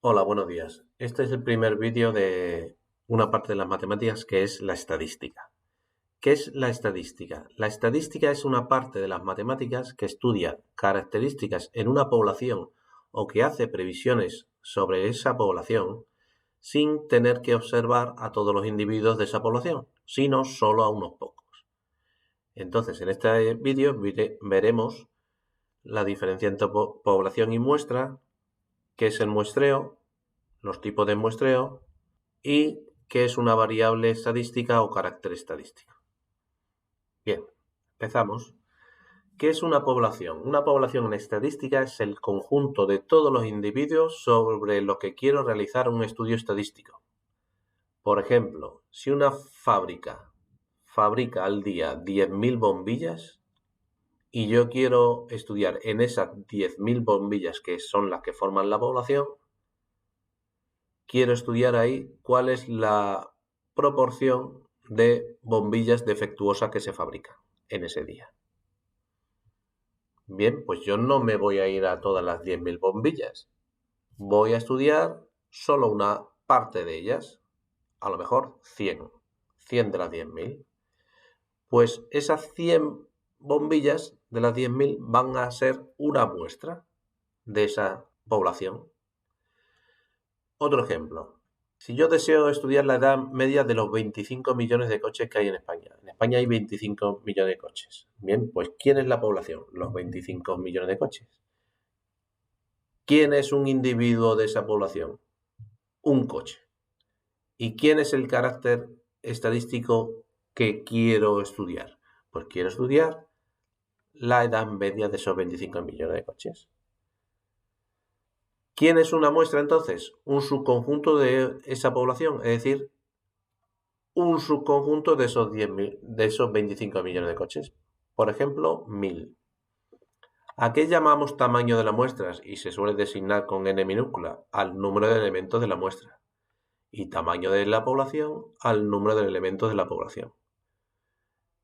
Hola, buenos días. Este es el primer vídeo de una parte de las matemáticas que es la estadística. ¿Qué es la estadística? La estadística es una parte de las matemáticas que estudia características en una población o que hace previsiones sobre esa población sin tener que observar a todos los individuos de esa población, sino solo a unos pocos. Entonces, en este vídeo veremos la diferencia entre población y muestra, qué es el muestreo, los tipos de muestreo y qué es una variable estadística o carácter estadístico. Bien, empezamos. ¿Qué es una población? Una población en estadística es el conjunto de todos los individuos sobre los que quiero realizar un estudio estadístico. Por ejemplo, si una fábrica fabrica al día 10.000 bombillas y yo quiero estudiar en esas 10.000 bombillas que son las que forman la población, quiero estudiar ahí cuál es la proporción de bombillas defectuosas que se fabrican en ese día. Bien, pues yo no me voy a ir a todas las 10.000 bombillas. Voy a estudiar solo una parte de ellas, a lo mejor 100 de las 10.000. Pues esas 100 bombillas de las 10.000 van a ser una muestra de esa población. Otro ejemplo. Si yo deseo estudiar la edad media de los 25 millones de coches que hay en España. En España hay 25 millones de coches. Bien, pues ¿quién es la población? Los 25 millones de coches. ¿Quién es un individuo de esa población? Un coche. ¿Y quién es el carácter estadístico que quiero estudiar? Pues quiero estudiar la edad media de esos 25 millones de coches. ¿Quién es una muestra entonces? Un subconjunto de esa población, es decir, un subconjunto de esos 10.000, de esos 25 millones de coches. Por ejemplo, 1.000. ¿A qué llamamos tamaño de las muestras? Y se suele designar con n minúscula al número de elementos de la muestra. Y tamaño de la población al número de elementos de la población.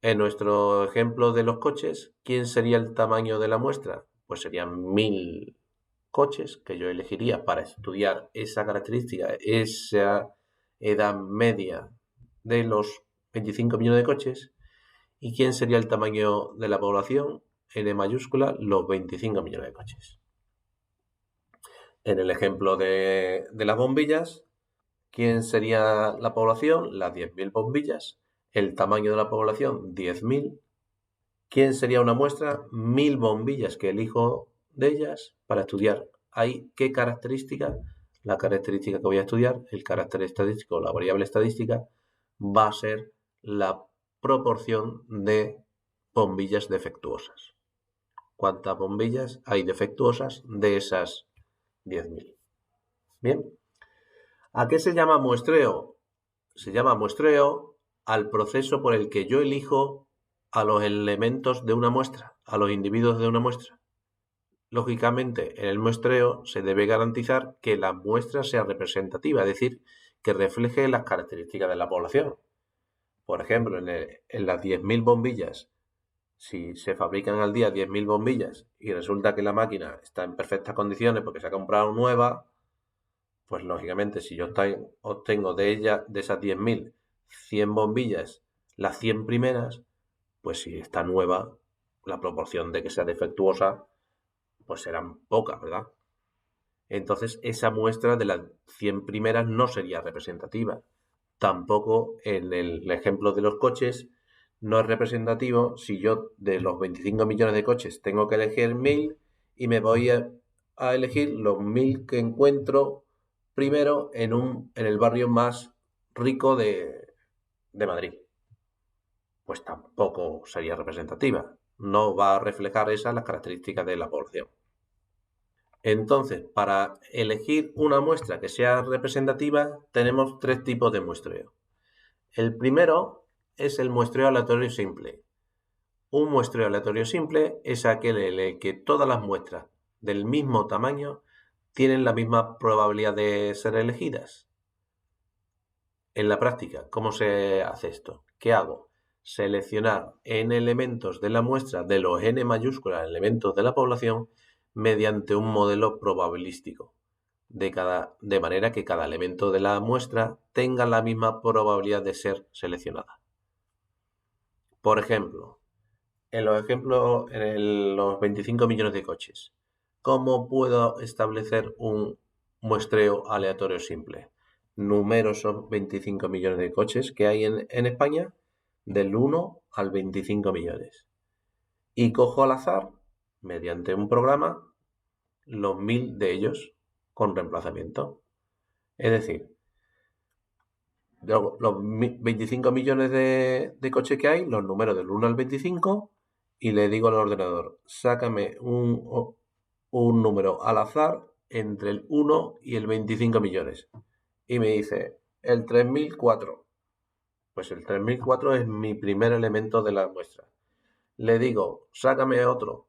En nuestro ejemplo de los coches, ¿quién sería el tamaño de la muestra? Pues serían 1.000 coches que yo elegiría para estudiar esa característica, esa edad media de los 25 millones de coches. ¿Y quién sería el tamaño de la población? N mayúscula, los 25 millones de coches. En el ejemplo de las bombillas, ¿quién sería la población? Las 10.000 bombillas. El tamaño de la población, 10.000. ¿Quién sería una muestra? 1.000 bombillas que elijo de ellas para estudiar. ¿Hay qué característica? La característica que voy a estudiar, el carácter estadístico, la variable estadística, va a ser la proporción de bombillas defectuosas. ¿Cuántas bombillas hay defectuosas de esas 10.000? Bien. ¿A qué se llama muestreo? Se llama muestreo al proceso por el que yo elijo a los elementos de una muestra, a los individuos de una muestra. Lógicamente, en el muestreo se debe garantizar que la muestra sea representativa, es decir, que refleje las características de la población. Por ejemplo, en las 10.000 bombillas, si se fabrican al día 10.000 bombillas y resulta que la máquina está en perfectas condiciones porque se ha comprado nueva, pues lógicamente si yo obtengo de esas 10.000, 100 bombillas, las 100 primeras, pues si está nueva, la proporción de que sea defectuosa, pues serán pocas, ¿verdad? Entonces esa muestra de las 100 primeras no sería representativa. Tampoco en el ejemplo de los coches no es representativo si yo de los 25 millones de coches tengo que elegir 1.000 y me voy a elegir los 1.000 que encuentro primero en el barrio más rico de Madrid. Pues tampoco sería representativa. No va a reflejar esas las características de la población. Entonces, para elegir una muestra que sea representativa, tenemos tres tipos de muestreo. El primero es el muestreo aleatorio simple. Un muestreo aleatorio simple es aquel en el que todas las muestras del mismo tamaño tienen la misma probabilidad de ser elegidas. En la práctica, ¿cómo se hace esto? ¿Qué hago? Seleccionar n elementos de la muestra de los n mayúsculas elementos de la población mediante un modelo probabilístico. de manera que cada elemento de la muestra tenga la misma probabilidad de ser seleccionada. Por ejemplo, en los 25 millones de coches, ¿cómo puedo establecer un muestreo aleatorio simple? Número esos 25 millones de coches que hay en España, del 1 al 25 millones. Y cojo al azar, mediante un programa, los 1000 de ellos con reemplazamiento. Es decir, los 25 millones de coches que hay, los números del 1 al 25, y le digo al ordenador, sácame un número al azar entre el 1 y el 25 millones. Y me dice, el 3004. Pues el 3004 es mi primer elemento de la muestra. Le digo, sácame otro.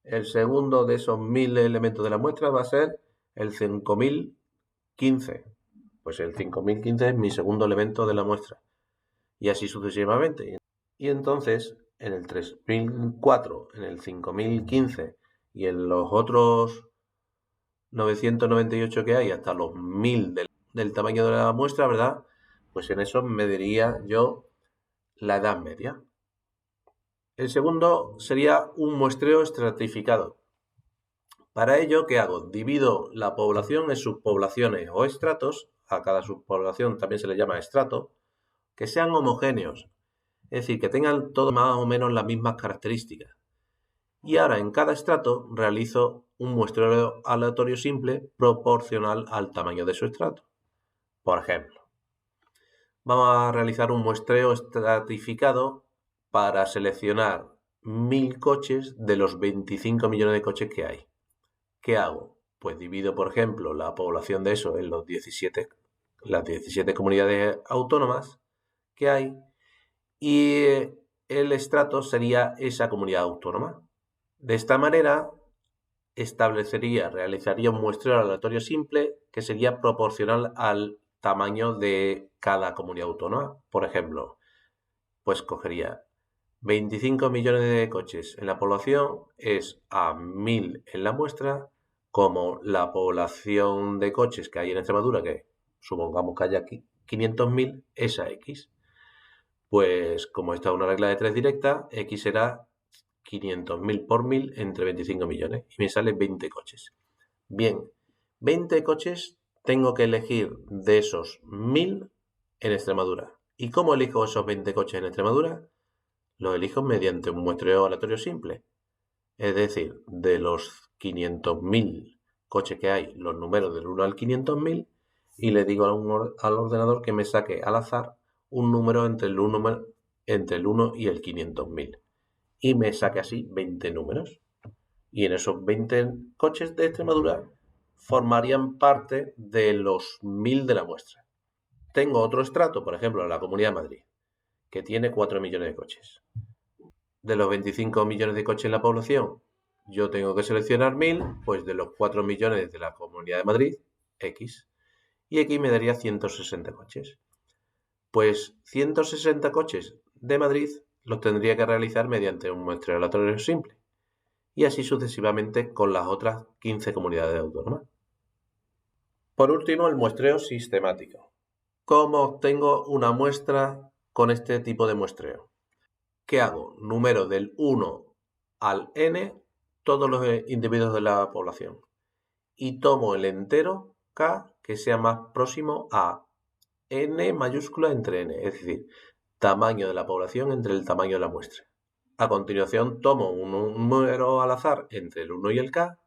El segundo de esos 1000 elementos de la muestra va a ser el 5015. Pues el 5015 es mi segundo elemento de la muestra. Y así sucesivamente. Y entonces, en el 3004, en el 5015 y en los otros 998 que hay, hasta los 1000 del tamaño de la muestra, ¿verdad? Pues en eso mediría yo la edad media. El segundo sería un muestreo estratificado. Para ello, ¿qué hago? Divido la población en subpoblaciones o estratos, a cada subpoblación también se le llama estrato, que sean homogéneos, es decir, que tengan todo más o menos las mismas características. Y ahora en cada estrato realizo un muestreo aleatorio simple proporcional al tamaño de su estrato. Por ejemplo, vamos a realizar un muestreo estratificado para seleccionar 1000 coches de los 25 millones de coches que hay. ¿Qué hago? Pues divido, por ejemplo, la población de eso en las 17 comunidades autónomas que hay y el estrato sería esa comunidad autónoma. De esta manera realizaría un muestreo aleatorio simple que sería proporcional al tamaño de cada comunidad autónoma. Por ejemplo, pues cogería 25 millones de coches en la población es a 1000 en la muestra, como la población de coches que hay en Extremadura, que supongamos que haya aquí 500.000, es a X. Pues como esta es una regla de 3 directa, X será 500.000 por 1000 entre 25 millones y me sale 20 coches. Bien, 20 coches tengo que elegir de esos 1000 en Extremadura. ¿Y cómo elijo esos 20 coches en Extremadura? Los elijo mediante un muestreo aleatorio simple. Es decir, de los 500.000 coches que hay, los números del 1 al 500.000, y le digo al ordenador que me saque al azar un número entre el 1 y el 500.000. Y me saque así 20 números. Y en esos 20 coches de Extremadura formarían parte de los 1000 de la muestra. Tengo otro estrato, por ejemplo, la Comunidad de Madrid, que tiene 4 millones de coches. De los 25 millones de coches en la población, yo tengo que seleccionar 1000, pues de los 4 millones de la Comunidad de Madrid, X. Y X me daría 160 coches. Pues 160 coches de Madrid los tendría que realizar mediante un muestreo aleatorio simple. Y así sucesivamente con las otras 15 comunidades autónomas. Por último, el muestreo sistemático. ¿Cómo obtengo una muestra con este tipo de muestreo? ¿Qué hago? Número del 1 al n todos los individuos de la población. Y tomo el entero k que sea más próximo a n mayúscula entre n, es decir, tamaño de la población entre el tamaño de la muestra. A continuación tomo un número al azar entre el 1 y el k,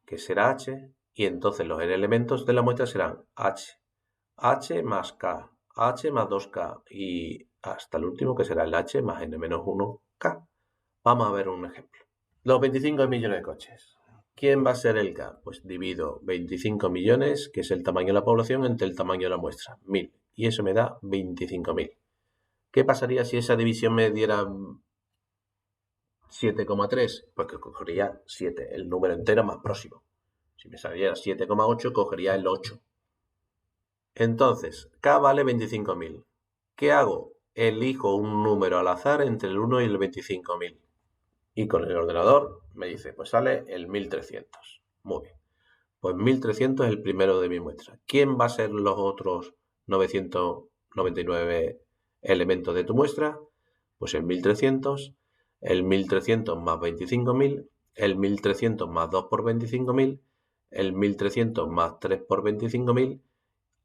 que será h, y entonces los n elementos de la muestra serán h más k, h más 2k y hasta el último que será el h más n menos 1k. Vamos a ver un ejemplo. Los 25 millones de coches. ¿Quién va a ser el k? Pues divido 25 millones, que es el tamaño de la población, entre el tamaño de la muestra, 1000. Y eso me da 25.000. ¿Qué pasaría si esa división me diera 7,3? Pues que cogería 7, el número entero más próximo. Si me saliera 7,8, cogería el 8. Entonces, k vale 25.000. ¿Qué hago? Elijo un número al azar entre el 1 y el 25.000. Y con el ordenador me dice, pues sale el 1300. Muy bien. Pues 1300 es el primero de mi muestra. ¿Quién va a ser los otros 999 elementos de tu muestra? Pues el 1300 más 25.000, el 1300 más 2 por 25.000, el 1300 más 3 por 25.000,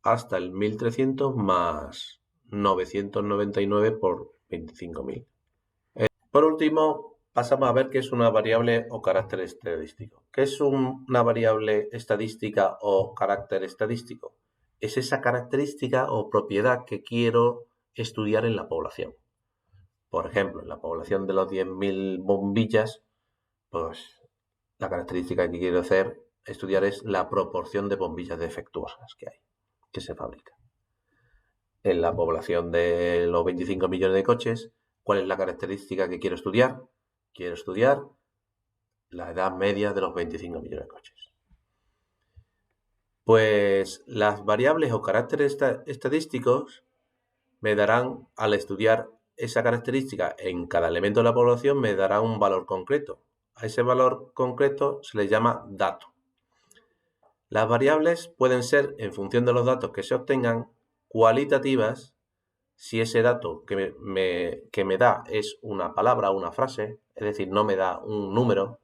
hasta el 1300 más 999 por 25.000. Por último, pasamos a ver qué es una variable o carácter estadístico. ¿Qué es una variable estadística o carácter estadístico? Es esa característica o propiedad que quiero estudiar en la población. Por ejemplo, en la población de los 10.000 bombillas, pues la característica que quiero estudiar es la proporción de bombillas defectuosas que se fabrican. En la población de los 25 millones de coches, ¿cuál es la característica que quiero estudiar? Quiero estudiar la edad media de los 25 millones de coches. Pues las variables o caracteres estadísticos me darán, al estudiar esa característica en cada elemento de la población, me dará un valor concreto. A ese valor concreto se le llama dato. Las variables pueden ser, en función de los datos que se obtengan, cualitativas, si ese dato que me da es una palabra o una frase, es decir, no me da un número,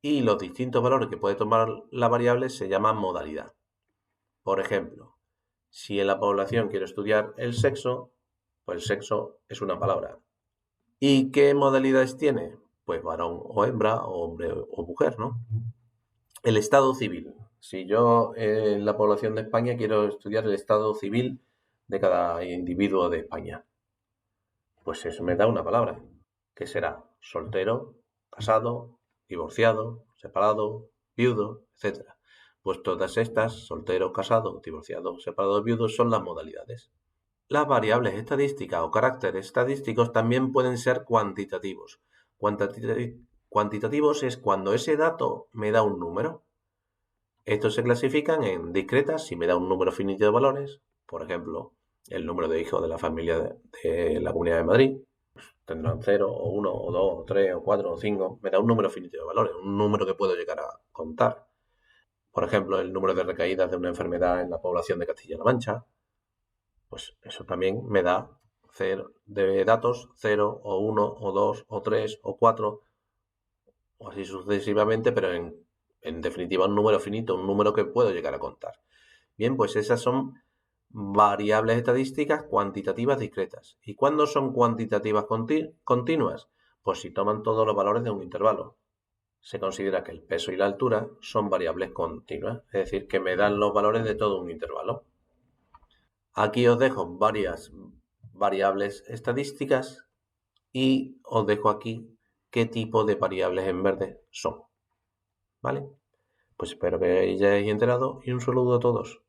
y los distintos valores que puede tomar la variable se llaman modalidad. Por ejemplo, si en la población quiero estudiar el sexo, pues el sexo es una palabra. ¿Y qué modalidades tiene? Pues varón o hembra, o hombre o mujer, ¿no? El estado civil. Si yo en la población de España quiero estudiar el estado civil de cada individuo de España, pues eso me da una palabra, que será soltero, casado, divorciado, separado, viudo, etc. Pues todas estas, soltero, casado, divorciado, separado, viudo, son las modalidades. Las variables estadísticas o caracteres estadísticos también pueden ser cuantitativos. Cuantitativos es cuando ese dato me da un número. Estos se clasifican en discretas si me da un número finito de valores, por ejemplo, el número de hijos de la familia de la Comunidad de Madrid, pues tendrán 0, o 1, o 2, o 3, o 4, o 5, me da un número finito de valores, un número que puedo llegar a contar. Por ejemplo, el número de recaídas de una enfermedad en la población de Castilla-La Mancha, pues eso también me da de datos 0, o 1, o 2, o 3, o 4, o así sucesivamente, pero en definitiva un número finito, un número que puedo llegar a contar. Bien, pues esas son variables estadísticas cuantitativas discretas. ¿Y cuándo son cuantitativas continuas? Pues si toman todos los valores de un intervalo. Se considera que el peso y la altura son variables continuas, es decir, que me dan los valores de todo un intervalo. Aquí os dejo varias variables estadísticas y os dejo aquí qué tipo de variables en verde son. ¿Vale? Pues espero que hayáis enterado y un saludo a todos.